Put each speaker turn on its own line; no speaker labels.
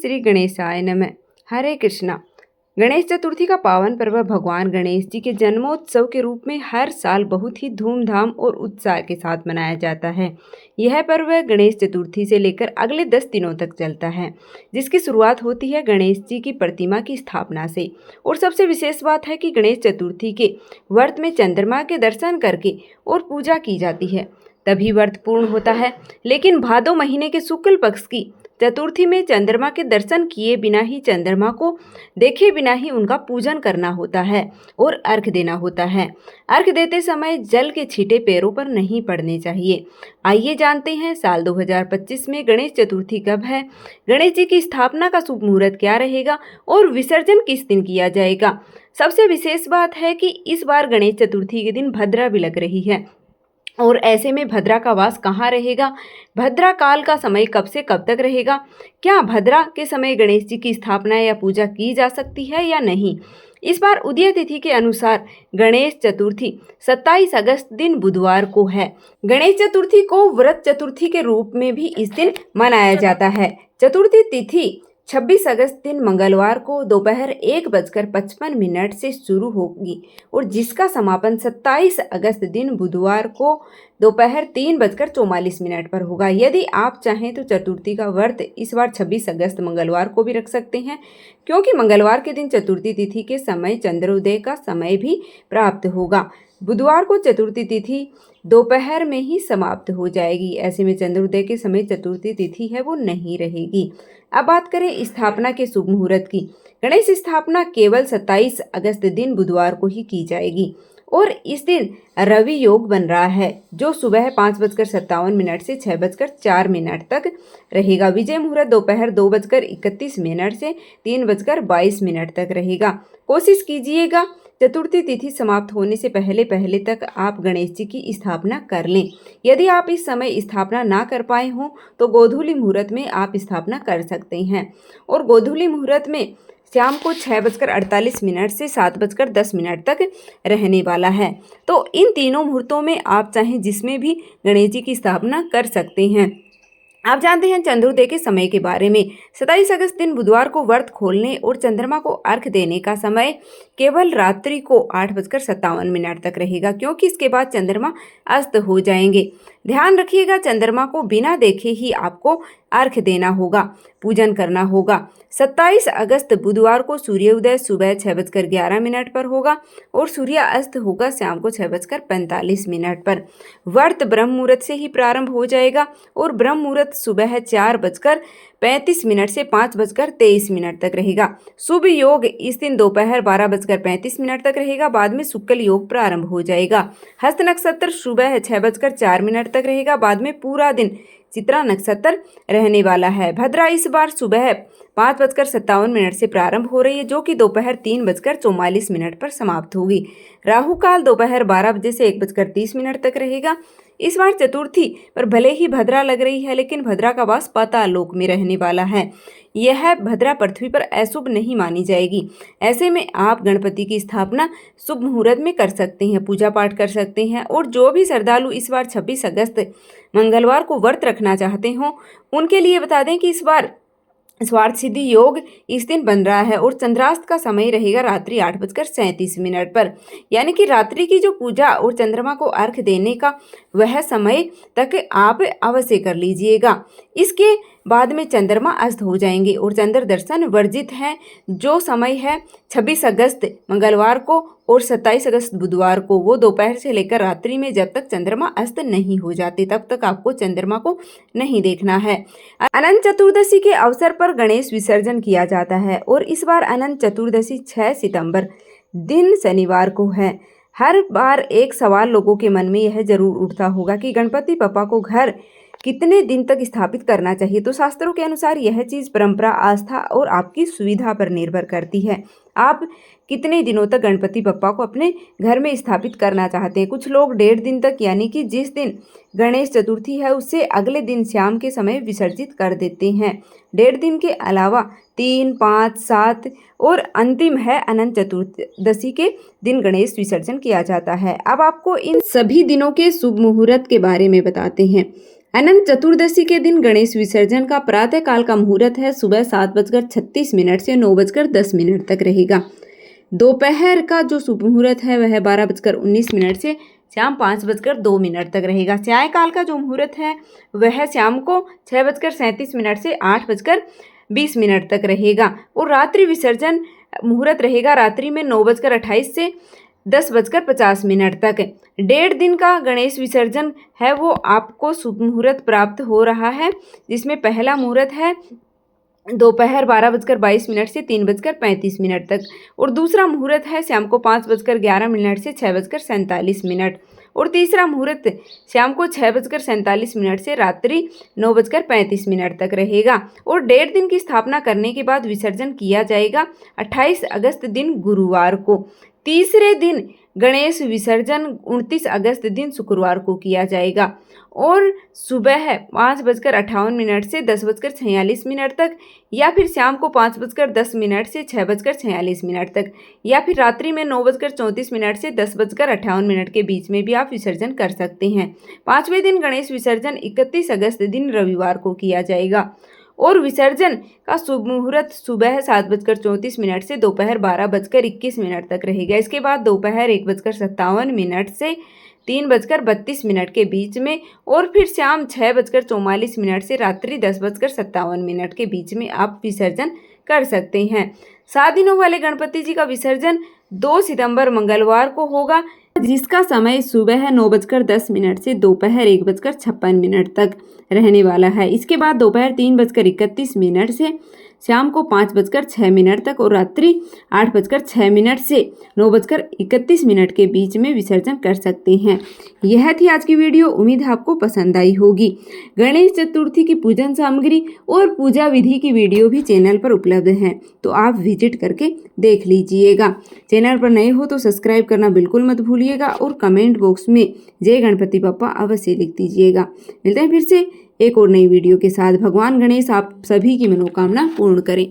श्री गणेशाय नमः। हरे कृष्णा। गणेश चतुर्थी का पावन पर्व भगवान गणेश जी के जन्मोत्सव के रूप में हर साल बहुत ही धूमधाम और उत्साह के साथ मनाया जाता है। यह पर्व गणेश चतुर्थी से लेकर अगले 10 दिनों तक चलता है, जिसकी शुरुआत होती है गणेश जी की प्रतिमा की स्थापना से। और सबसे विशेष बात है कि गणेश चतुर्थी के व्रत में चंद्रमा के दर्शन करके और पूजा की जाती है, तभी व्रत पूर्ण होता है। लेकिन भादो महीने के शुक्ल पक्ष की चतुर्थी में चंद्रमा के दर्शन किए बिना ही, चंद्रमा को देखे बिना ही उनका पूजन करना होता है और अर्घ देना होता है। अर्घ देते समय जल के छींटे पैरों पर नहीं पड़ने चाहिए। आइए जानते हैं साल 2025 में गणेश चतुर्थी कब है, गणेश जी की स्थापना का शुभ मुहूर्त क्या रहेगा और विसर्जन किस दिन किया जाएगा। सबसे विशेष बात है कि इस बार गणेश चतुर्थी के दिन भद्रा भी लग रही है, और ऐसे में भद्रा का वास कहाँ रहेगा, भद्रा काल का समय कब से कब तक रहेगा, क्या भद्रा के समय गणेश जी की स्थापना या पूजा की जा सकती है या नहीं। इस बार उदय तिथि के अनुसार गणेश चतुर्थी 27 अगस्त दिन बुधवार को है। गणेश चतुर्थी को व्रत चतुर्थी के रूप में भी इस दिन मनाया जाता है। चतुर्थी तिथि 26 अगस्त दिन मंगलवार को दोपहर 1:55 से शुरू होगी और जिसका समापन 27 अगस्त दिन बुधवार को दोपहर 3:44 पर होगा। यदि आप चाहें तो चतुर्थी का व्रत इस बार 26 अगस्त मंगलवार को भी रख सकते हैं, क्योंकि मंगलवार के दिन चतुर्थी तिथि के समय चंद्रोदय का समय भी प्राप्त होगा। बुधवार को चतुर्थी तिथि दोपहर में ही समाप्त हो जाएगी। ऐसे में चंद्रोदय के समय चतुर्थी तिथि है वो नहीं रहेगी। अब बात करें स्थापना के शुभ मुहूर्त की। गणेश स्थापना केवल 27 अगस्त दिन बुधवार को ही की जाएगी और इस दिन रवि योग बन रहा है, जो सुबह 5:57 से 6:04 तक रहेगा। विजय मुहूर्त दोपहर 2:31 से 3:22 तक रहेगा। कोशिश कीजिएगा चतुर्थी तिथि समाप्त होने से पहले पहले तक आप गणेश जी की स्थापना कर लें। यदि आप इस समय स्थापना ना कर पाए हों तो गोधूली मुहूर्त में आप स्थापना कर सकते हैं, और गोधूली मुहूर्त में शाम को 6:48 से 7:10 तक रहने वाला है। तो इन तीनों मुहूर्तों में आप चाहें जिसमें भी गणेश जी की स्थापना कर सकते हैं। आप जानते हैं चंद्रोदय के समय के बारे में। 27 अगस्त दिन बुधवार को व्रत खोलने और चंद्रमा को अर्घ देने का समय केवल रात्रि को 8:57 तक रहेगा, क्योंकि इसके बाद चंद्रमा अस्त हो जाएंगे। ध्यान रखिएगा, चंद्रमा को बिना देखे ही आपको अर्घ देना होगा, पूजन करना होगा। 27 अगस्त बुधवार को सूर्योदय सुबह 6:11 पर होगा और सूर्य अस्त होगा शाम को 6:45 पर। व्रत ब्रह्म मुहूर्त से ही प्रारंभ हो जाएगा और ब्रह्म मुहूर्त सुबह 4:35 से 5:23 तक रहेगा। शुभ योग इस दिन दोपहर 12:35 तक रहेगा। बाद में शुक्ल योग प्रारंभ हो जाएगा। हस्त नक्षत्र सुबह 6:04 तक रहेगा। बाद में पूरा दिन चित्रा नक्षत्र रहने वाला है। भद्रा इस बार सुबह 5:57 से प्रारंभ हो रही है, जो कि दोपहर 3:44 पर समाप्त होगी। राहु काल दोपहर 12 बजे से 1:30 तक रहेगा। इस बार चतुर्थी पर भले ही भद्रा लग रही है, लेकिन भद्रा का वास पाताल लोक में रहने वाला है। यह भद्रा पृथ्वी पर अशुभ नहीं मानी जाएगी। ऐसे में आप गणपति की स्थापना शुभ मुहूर्त में कर सकते हैं, पूजा पाठ कर सकते हैं। और जो भी श्रद्धालु इस बार 26 अगस्त मंगलवार को व्रत रखना चाहते हों, उनके लिए बता दें कि इस बार स्वार्थ सिद्धि योग इस दिन बन रहा है और चंद्रास्त का समय रहेगा रात्रि 8:37 पर। यानी कि रात्रि की जो पूजा और चंद्रमा को अर्घ देने का वह समय तक आप अवश्य कर लीजिएगा। इसके बाद में चंद्रमा अस्त हो जाएंगे और चंद्र दर्शन वर्जित है। जो समय है 26 अगस्त मंगलवार को और 27 अगस्त बुधवार को, वो दोपहर से लेकर रात्रि में जब तक चंद्रमा अस्त नहीं हो जाते तब तक आपको चंद्रमा को नहीं देखना है। अनंत चतुर्दशी के अवसर पर गणेश विसर्जन किया जाता है और इस बार अनंत चतुर्दशी 6 सितंबर दिन शनिवार को है। हर बार एक सवाल लोगों के मन में यह जरूर उठता होगा कि गणपति बप्पा को घर कितने दिन तक स्थापित करना चाहिए। तो शास्त्रों के अनुसार यह चीज़ परंपरा, आस्था और आपकी सुविधा पर निर्भर करती है। आप कितने दिनों तक गणपति बप्पा को अपने घर में स्थापित करना चाहते हैं। कुछ लोग 1.5 दिन तक, यानी कि जिस दिन गणेश चतुर्थी है उससे अगले दिन शाम के समय विसर्जित कर देते हैं। 1.5 दिन के अलावा 3, 5, 7 और अंतिम है अनंत चतुर्दशी के दिन गणेश विसर्जन किया जाता है। अब आपको इन सभी दिनों के शुभ मुहूर्त के बारे में बताते हैं। अनंत चतुर्दशी के दिन गणेश विसर्जन का प्रातः काल का मुहूर्त है सुबह 7:36 से 9:10 तक रहेगा। दोपहर का जो शुभ मुहूर्त है वह 12:19 से शाम 5:02 तक रहेगा। सायंकाल का जो मुहूर्त है वह शाम को 6:37 से 8:20 तक रहेगा और रात्रि विसर्जन मुहूर्त रहेगा रात्रि में 9:28 से 10:50 तक। 1.5 दिन का गणेश विसर्जन है वो आपको शुभ मुहूर्त प्राप्त हो रहा है, जिसमें पहला मुहूर्त है दोपहर 12:22 से 3:35 तक और दूसरा मुहूर्त है शाम को 5:11 से 6:47 और तीसरा मुहूर्त शाम को 6:47 से रात्रि 9:35 तक रहेगा और 1.5 दिन की स्थापना करने के बाद विसर्जन किया जाएगा 28 अगस्त दिन गुरुवार को। तीसरे दिन गणेश विसर्जन 29 अगस्त दिन शुक्रवार को किया जाएगा और सुबह 5:58 से 10:46 तक या फिर शाम को 5:10 से 6:46 तक या फिर रात्रि में 9:34 से 10:58 के बीच में भी आप विसर्जन कर सकते हैं। 5वें दिन गणेश विसर्जन 31 अगस्त दिन रविवार को किया जाएगा और विसर्जन का शुभ मुहूर्त सुबह 7:34 से दोपहर 12:21 तक रहेगा। इसके बाद दोपहर 1:57 से 3:32 के बीच में और फिर शाम 6:44 से रात्रि 10:57 के बीच में आप विसर्जन कर सकते हैं। 7 दिनों वाले गणपति जी का विसर्जन 2 सितंबर मंगलवार को होगा, जिसका समय सुबह 9:10 से दोपहर 1:56 तक रहने वाला है। इसके बाद दोपहर 3:31 से शाम को 5:06 तक और रात्रि 8:06 से 9:31 के बीच में विसर्जन कर सकते हैं। यह थी आज की वीडियो, उम्मीद है आपको पसंद आई होगी। गणेश चतुर्थी की पूजन सामग्री और पूजा विधि की वीडियो भी चैनल पर उपलब्ध है, तो आप विजिट करके देख लीजिएगा। चैनल पर नए हो तो सब्सक्राइब करना बिल्कुल मत भूलिएगा और कमेंट बॉक्स में जय गणपति बप्पा अवश्य लिख दीजिएगा। मिलते हैं फिर से एक और नई वीडियो के साथ। भगवान गणेश आप सभी की मनोकामना पूर्ण करें।